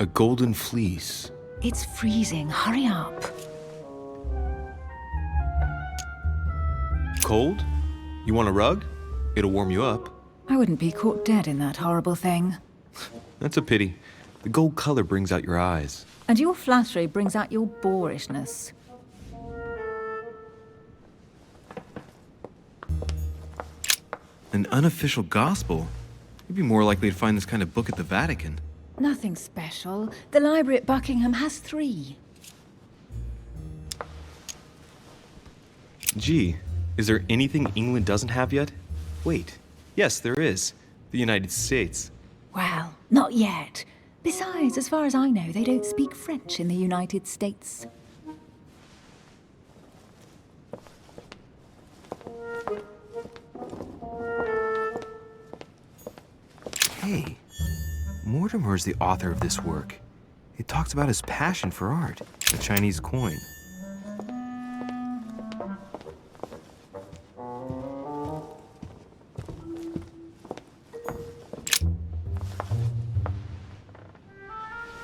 A golden fleece. It's freezing. Hurry up. Cold? You want a rug? It'll warm you up. I wouldn't be caught dead in that horrible thing. That's a pity. The gold color brings out your eyes. And your flattery brings out your boorishness. An unofficial gospel? You'd be more likely to find this kind of book at the Vatican. Nothing special. The library at Buckingham has 3. Gee, is there anything England doesn't have yet? Wait, yes, there is. The United States. Well, not yet. Besides, as far as I know, they don't speak French in the United States. Hey, Mortimer's the author of this work. It talks about his passion for art, the Chinese coin.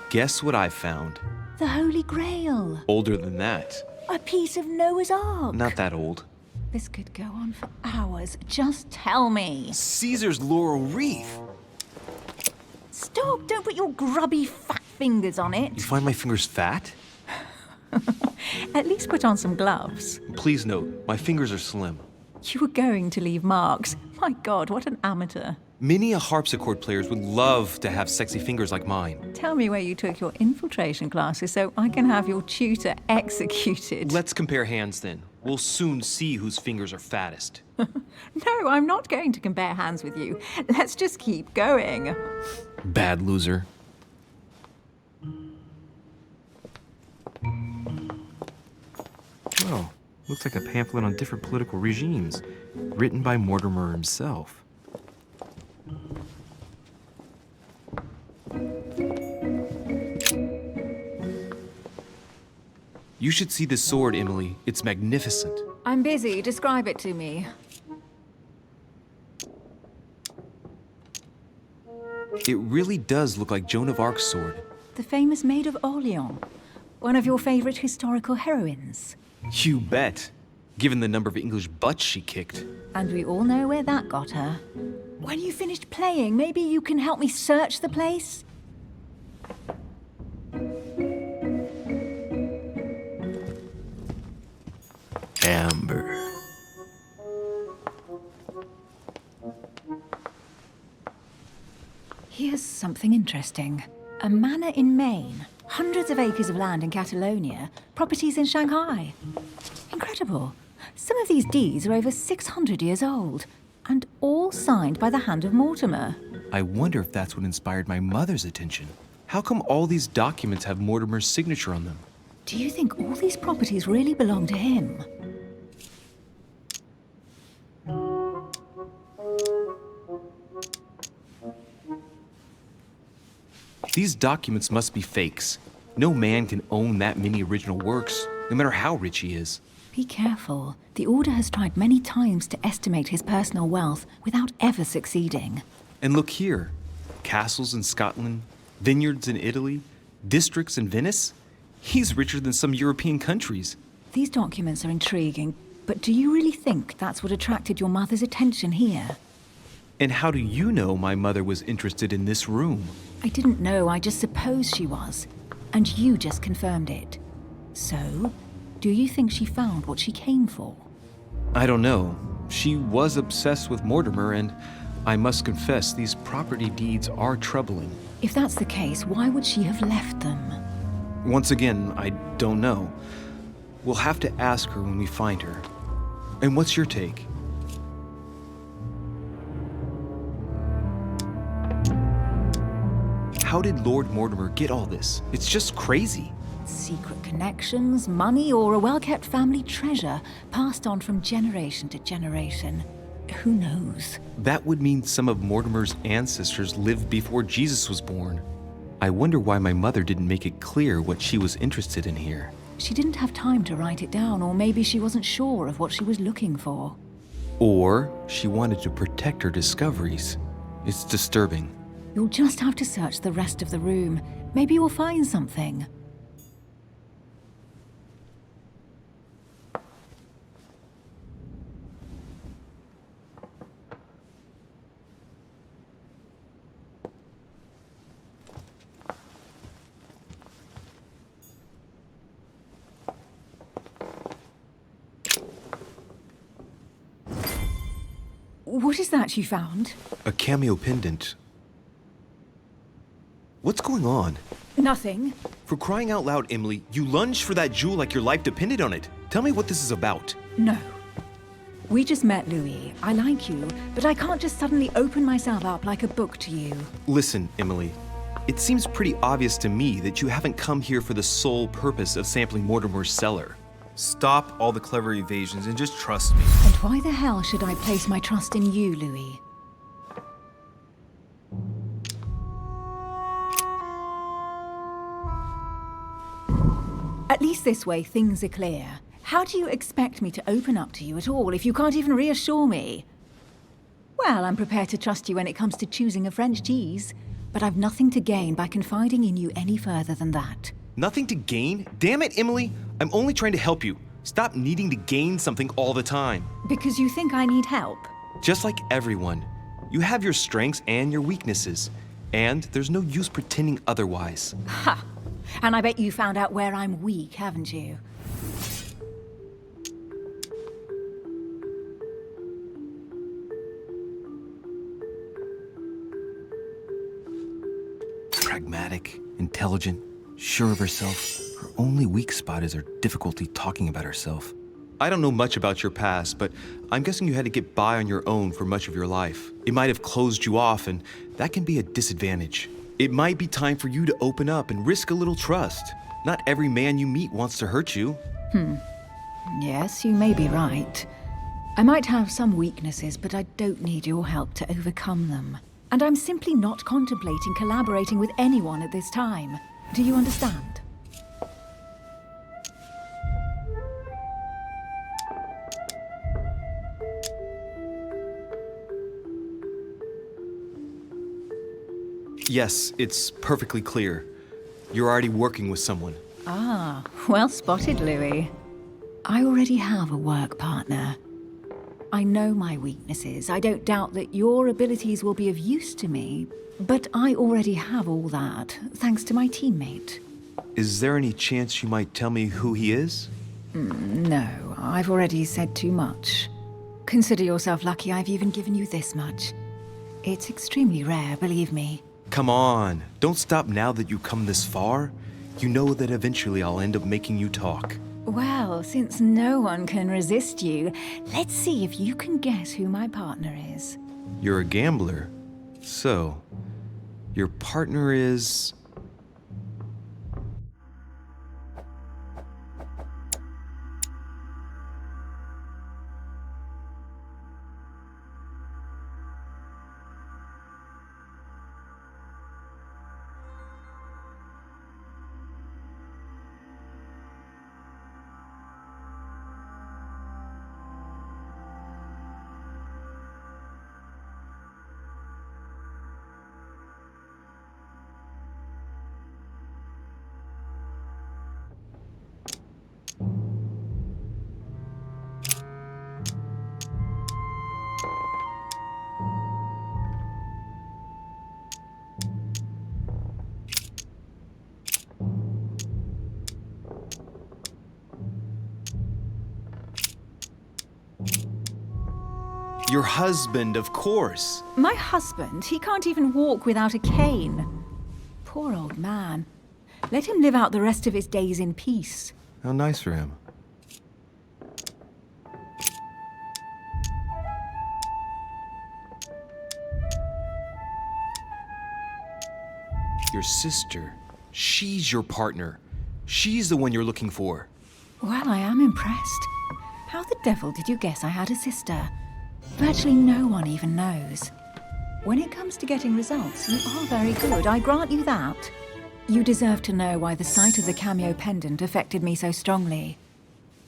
Guess what I found? The Holy Grail. Older than that. A piece of Noah's Ark. Not that old. This could go on for hours. Just tell me. Caesar's laurel wreath. Stop! Don't put your grubby fat fingers on You it. find my fingers fat? At least put on some gloves. Please note, my fingers are slim. You were going to leave marks. My God, what an amateur. Many a harpsichord players would love to have sexy fingers like mine. Tell me where you took your infiltration classes so I can have your tutor executed. Let's compare hands then. We'll soon see whose fingers are fattest. No, I'm not going to compare hands with you. Let's just keep going. Bad loser. Well, looks like a pamphlet on different political regimes, written by Mortimer himself. You should see this sword, Emily. It's magnificent. I'm busy. Describe it to me. It really does look like Joan of Arc's sword. The famous Maid of Orleans. One of your favorite historical heroines. You bet. Given the number of English butts she kicked. And we all know where that got her. When you finished playing, maybe you can help me search the place? Amber. Here's something interesting. A manor in Maine, hundreds of acres of land in Catalonia, properties in Shanghai. Incredible. Some of these deeds are over 600 years old, and all signed by the hand of Mortimer. I wonder if that's what inspired my mother's attention. How come all these documents have Mortimer's signature on them? Do you think all these properties really belong to him? These documents must be fakes. No man can own that many original works, no matter how rich he is. Be careful. The Order has tried many times to estimate his personal wealth without ever succeeding. And look here. Castles in Scotland, vineyards in Italy, districts in Venice. He's richer than some European countries. These documents are intriguing, but do you really think that's what attracted your mother's attention here? And how do you know my mother was interested in this room? I didn't know, I just supposed she was. And you just confirmed it. So, do you think she found what she came for? I don't know. She was obsessed with Mortimer, and I must confess these property deeds are troubling. If that's the case, why would she have left them? Once again, I don't know. We'll have to ask her when we find her. And what's your take? How did Lord Mortimer get all this? It's just crazy. Secret connections, money, or a well-kept family treasure passed on from generation to generation. Who knows? That would mean some of Mortimer's ancestors lived before Jesus was born. I wonder why my mother didn't make it clear what she was interested in here. She didn't have time to write it down, or maybe she wasn't sure of what she was looking for. Or she wanted to protect her discoveries. It's disturbing. You'll just have to search the rest of the room. Maybe you'll find something. What is that you found? A cameo pendant. What's going on? Nothing. For crying out loud, Emily, you lunged for that jewel like your life depended on it. Tell me what this is about. No. We just met, Louis. I like you, but I can't just suddenly open myself up like a book to you. Listen, Emily. It seems pretty obvious to me that you haven't come here for the sole purpose of sampling Mortimer's cellar. Stop all the clever evasions and just trust me. And why the hell should I place my trust in you, Louis? At least this way, things are clear. How do you expect me to open up to you at all if you can't even reassure me? Well, I'm prepared to trust you when it comes to choosing a French cheese, but I've nothing to gain by confiding in you any further than that. Nothing to gain? Damn it, Emily! I'm only trying to help you. Stop needing to gain something all the time. Because you think I need help? Just like everyone, you have your strengths and your weaknesses, and there's no use pretending otherwise. Ha! And I bet you found out where I'm weak, haven't you? Pragmatic, intelligent, sure of herself. Her only weak spot is her difficulty talking about herself. I don't know much about your past, but I'm guessing you had to get by on your own for much of your life. It might have closed you off, and that can be a disadvantage. It might be time for you to open up and risk a little trust. Not every man you meet wants to hurt you. Yes, you may be right. I might have some weaknesses, but I don't need your help to overcome them. And I'm simply not contemplating collaborating with anyone at this time. Do you understand? Yes, it's perfectly clear. You're already working with someone. Ah, well spotted, Louis. I already have a work partner. I know my weaknesses. I don't doubt that your abilities will be of use to me, but I already have all that, thanks to my teammate. Is there any chance you might tell me who he is? No, I've already said too much. Consider yourself lucky I've even given you this much. It's extremely rare, believe me. Come on, don't stop now that you've come this far. You know that eventually I'll end up making you talk. Well, since no one can resist you, let's see if you can guess who my partner is. You're a gambler. So, your partner is... Your husband, of course. My husband, he can't even walk without a cane. Poor old man. Let him live out the rest of his days in peace. How nice for him. Your sister. She's your partner. She's the one you're looking for. Well, I am impressed. How the devil did you guess I had a sister? Virtually no one even knows. When it comes to getting results, you are very good, I grant you that. You deserve to know why the sight of the cameo pendant affected me so strongly.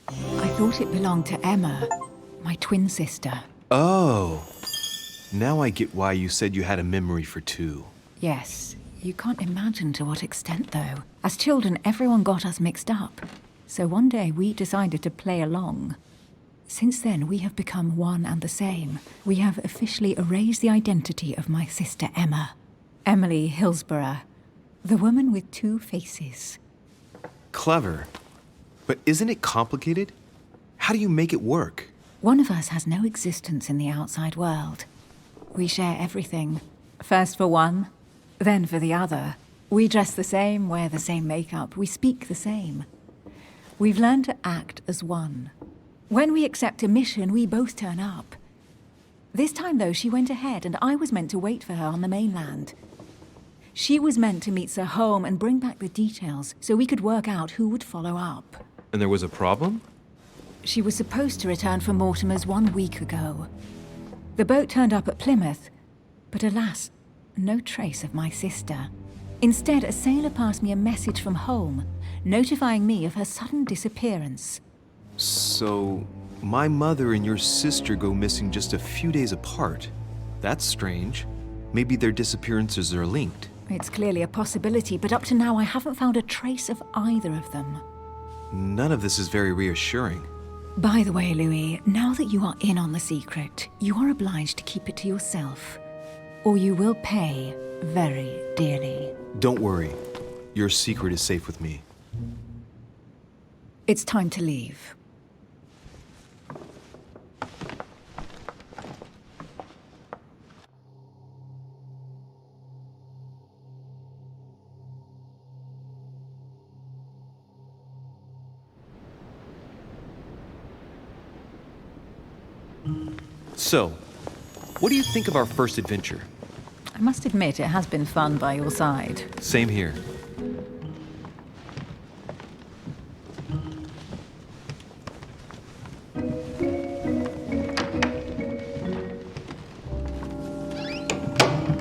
I thought it belonged to Emma, my twin sister. Oh. Now I get why you said you had a memory for two. Yes, You can't imagine to what extent, though. As children, everyone got us mixed up. So one day we decided to play along. Since then, we have become one and the same. We have officially erased the identity of my sister Emma. Emily Hillsborough. The woman with two faces. Clever. But isn't it complicated? How do you make it work? One of us has no existence in the outside world. We share everything. First for one, then for the other. We dress the same, wear the same makeup, we speak the same. We've learned to act as one. When we accept a mission, we both turn up. This time, though, she went ahead and I was meant to wait for her on the mainland. She was meant to meet Sir Home and bring back the details so we could work out who would follow up. And there was a problem? She was supposed to return from Mortimer's 1 week ago. The boat turned up at Plymouth, but alas, no trace of my sister. Instead, a sailor passed me a message from home, notifying me of her sudden disappearance. So, my mother and your sister go missing just a few days apart. That's strange. Maybe their disappearances are linked. It's clearly a possibility, but up to now I haven't found a trace of either of them. None of this is very reassuring. By the way, Louis, now that you are in on the secret, you are obliged to keep it to yourself, or you will pay very dearly. Don't worry. Your secret is safe with me. It's time to leave. So, what do you think of our first adventure? I must admit, it has been fun by your side. Same here.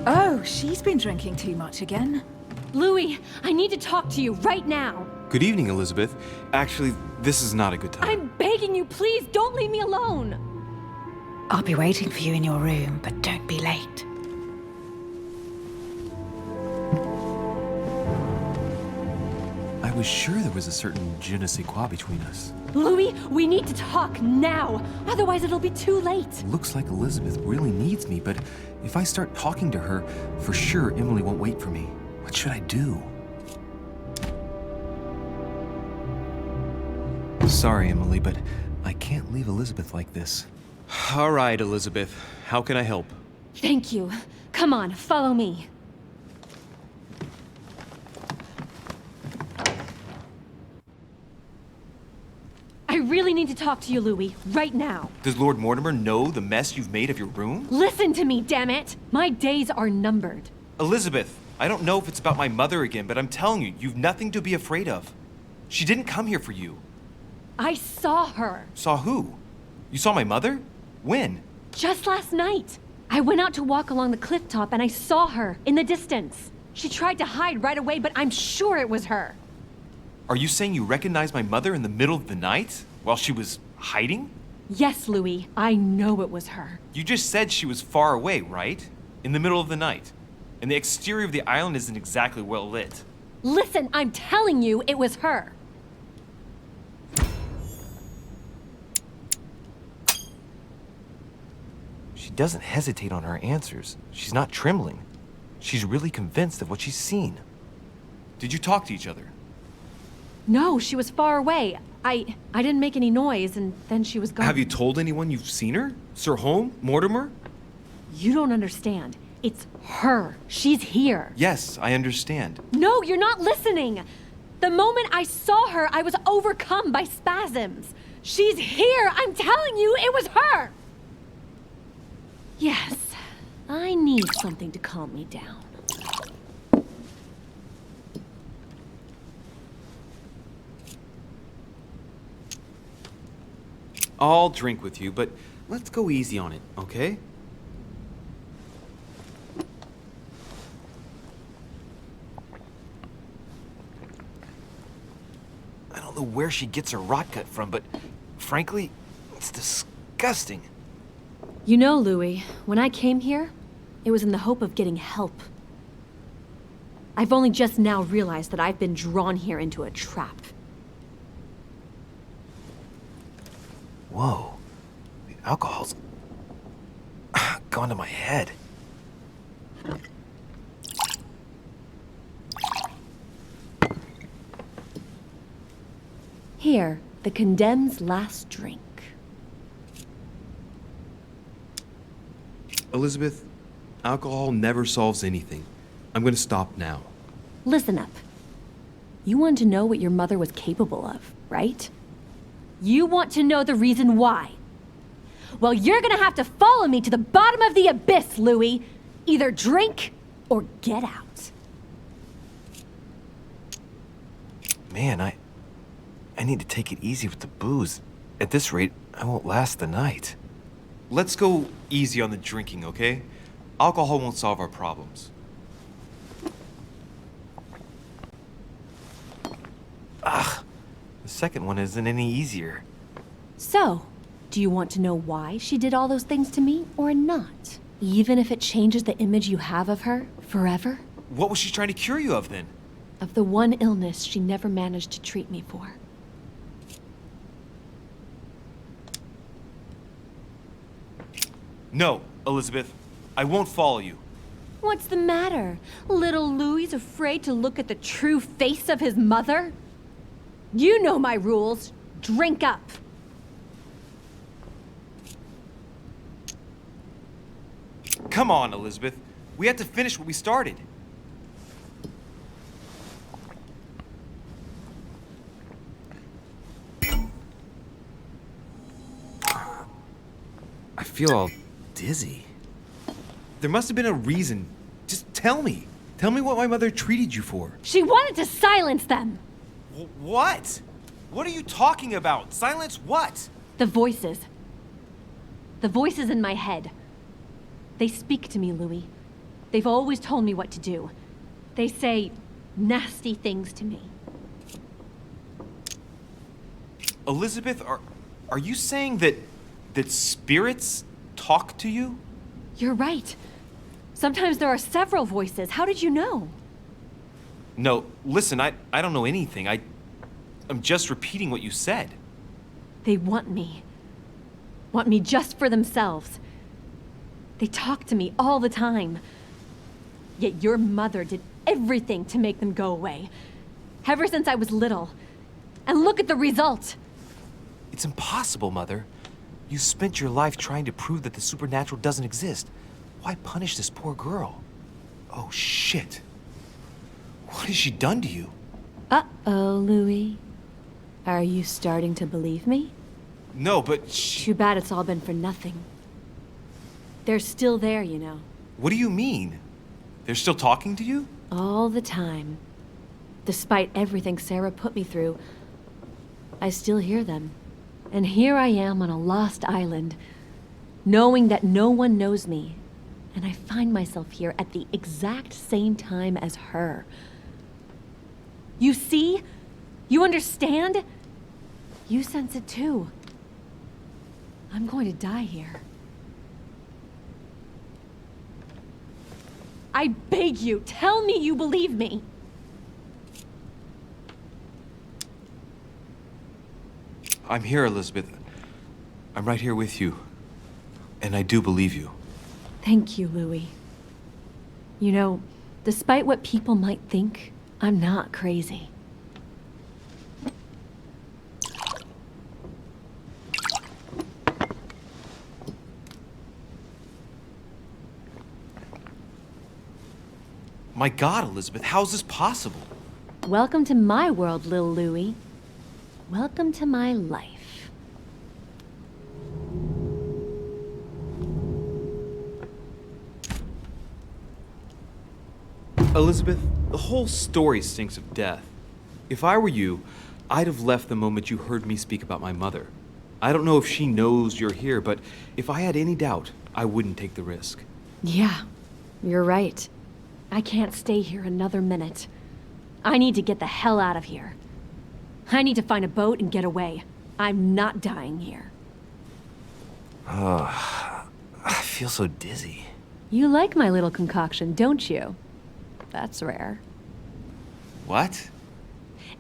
Oh, she's been drinking too much again. Louis, I need to talk to you right now. Good evening, Elizabeth. Actually, this is not a good time. I'm begging you, please don't leave me alone. I'll be waiting for you in your room, but don't be late. I was sure there was a certain je ne sais quoi between us. Louis, we need to talk now. Otherwise, it'll be too late. Looks like Elizabeth really needs me, but if I start talking to her, for sure Emily won't wait for me. What should I do? Sorry, Emily, but I can't leave Elizabeth like this. All right, Elizabeth. How can I help? Thank you. Come on, follow me. I really need to talk to you, Louis, right now. Does Lord Mortimer know the mess you've made of your room? Listen to me, damn it! My days are numbered. Elizabeth, I don't know if it's about my mother again, but I'm telling you, you've nothing to be afraid of. She didn't come here for you. I saw her. Saw who? You saw my mother? When? Just last night. I went out to walk along the cliff top and I saw her in the distance. She tried to hide right away, but I'm sure it was her. Are you saying you recognized my mother in the middle of the night while she was hiding? Yes, Louis, I know it was her. You just said she was far away, right? In the middle of the night. And the exterior of the island isn't exactly well lit. Listen, I'm telling you it was her. She doesn't hesitate on her answers. She's not trembling. She's really convinced of what she's seen. Did you talk to each other? No, she was far away. I didn't make any noise, and then she was gone. Have you told anyone you've seen her? Sir Home? Mortimer? You don't understand. It's her. She's here. Yes, I understand. No, you're not listening. The moment I saw her, I was overcome by spasms. She's here. I'm telling you, it was her. Yes, I need something to calm me down. I'll drink with you, but let's go easy on it, okay? I don't know where she gets her rot gut from, but frankly, it's disgusting. You know, Louis, when I came here, it was in the hope of getting help. I've only just now realized that I've been drawn here into a trap. Whoa. The alcohol's gone to my head. Here, the condemned's last drink. Elizabeth, alcohol never solves anything. I'm gonna stop now. Listen up. You want to know what your mother was capable of, right? You want to know the reason why. Well, you're gonna have to follow me to the bottom of the abyss, Louis. Either drink or get out. Man, I need to take it easy with the booze. At this rate, I won't last the night. Let's go easy on the drinking, okay? Alcohol won't solve our problems. The second one isn't any easier. So, do you want to know why she did all those things to me or not? Even if it changes the image you have of her forever? What was she trying to cure you of then? Of the one illness she never managed to treat me for. No, Elizabeth. I won't follow you. What's the matter? Little Louis's afraid to look at the true face of his mother? You know my rules. Drink up. Come on, Elizabeth. We have to finish what we started. I feel all dizzy. There must have been a reason. Just tell me. Tell me what my mother treated you for. She wanted to silence them. What? What are you talking about? Silence what? The voices. The voices in my head. They speak to me, Louis. They've always told me what to do. They say nasty things to me. Elizabeth, are you saying that spirits talk to you? You're right. Sometimes there are several voices. How did you know? No, listen, I don't know anything. I'm just repeating what you said. They want me. Want me just for themselves. They talk to me all the time. Yet your mother did everything to make them go away. Ever since I was little. And look at the result. It's impossible, Mother. You spent your life trying to prove that the supernatural doesn't exist. Why punish this poor girl? Oh, shit. What has she done to you? Uh-oh, Louis. Are you starting to believe me? No, but Too bad it's all been for nothing. They're still there, you know. What do you mean? They're still talking to you? All the time. Despite everything Sarah put me through, I still hear them. And here I am on a lost island, knowing that no one knows me. And I find myself here at the exact same time as her. You see? You understand? You sense it too. I'm going to die here. I beg you, tell me you believe me. I'm here, Elizabeth. I'm right here with you. And I do believe you. Thank you, Louis. You know, despite what people might think, I'm not crazy. My God, Elizabeth, how is this possible? Welcome to my world, Lil Louis. Welcome to my life. Elizabeth, the whole story stinks of death. If I were you, I'd have left the moment you heard me speak about my mother. I don't know if she knows you're here, but if I had any doubt, I wouldn't take the risk. Yeah, you're right. I can't stay here another minute. I need to get the hell out of here. I need to find a boat and get away. I'm not dying here. I feel so dizzy. You like my little concoction, don't you? That's rare. What?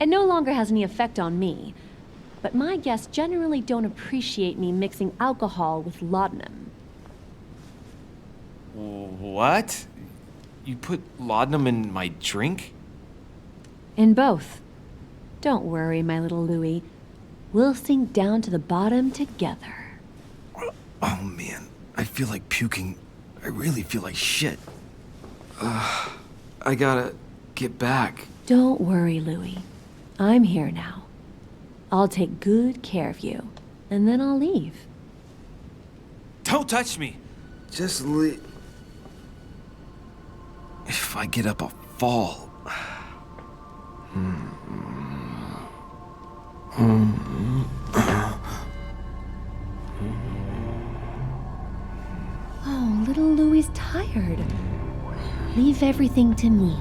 It no longer has any effect on me, but my guests generally don't appreciate me mixing alcohol with laudanum. What? You put laudanum in my drink? In both. Don't worry, my little Louis. We'll sink down to the bottom together. Oh man, I feel like puking. I really feel like shit. I gotta get back. Don't worry, Louis. I'm here now. I'll take good care of you, and then I'll leave. Don't touch me! Just leave. If I get up, I'll fall. Oh, little Louis's tired. Leave everything to me.